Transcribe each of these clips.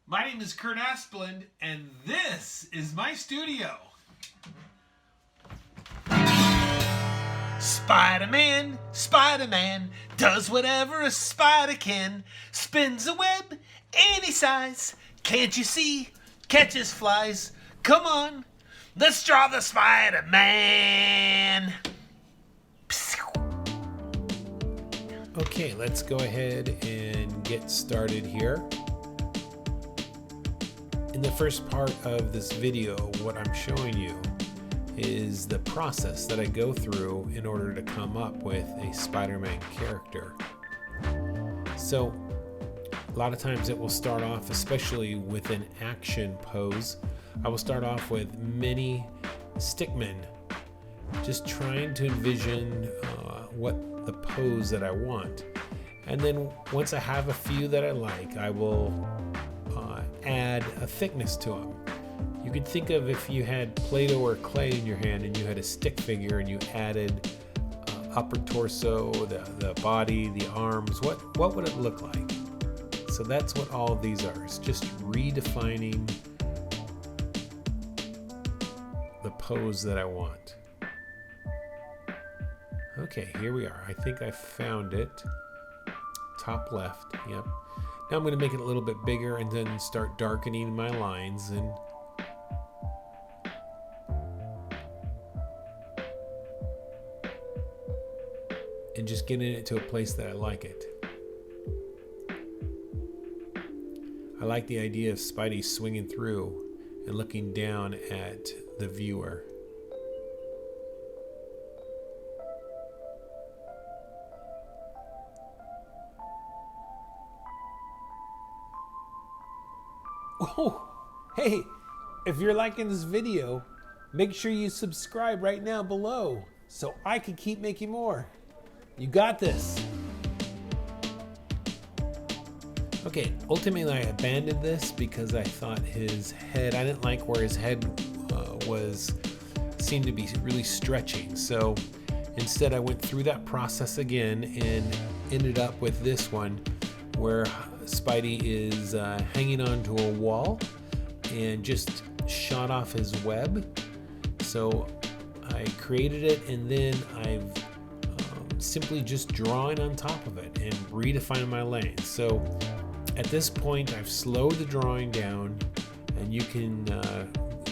My name is Kurt Asplund, and this is my studio. Spider-Man, Spider-Man, does whatever a spider can. Spins a web any size. Can't you see? Catches flies. Come on, let's draw the Spider-Man. Okay, let's go ahead and get started here. In the first part of this video, what I'm showing you is the process that I go through in order to come up with a Spider-Man character. So, a lot of times it will start off, especially with an action pose, I will start off with many stickmen, just trying to envision what the pose that I want. And then once I have a few that I like, I will add a thickness to them. You could think of if you had Play-Doh or clay in your hand and you had a stick figure and you added upper torso, the body, the arms, what would it look like? So that's what all of these are. It's just redefining the pose that I want. Okay, here we are. I think I found it. Top left, yep. Now I'm going to make it a little bit bigger and then start darkening my lines and just getting it to a place that I like it. I like the idea of Spidey swinging through and looking down at the viewer. Oh, hey, if you're liking this video, make sure you subscribe right now below so I can keep making more. You got this. Okay, ultimately I abandoned this because I thought his head, I didn't like where his head seemed to be really stretching. So instead I went through that process again and ended up with this one where Spidey is hanging onto a wall and just shot off his web. So I created it and then I've simply just drawing on top of it and redefining my lane. So at this point I've slowed the drawing down and you can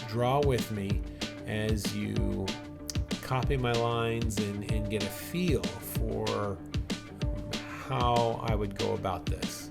draw with me as you copy my lines and get a feel for how I would go about this.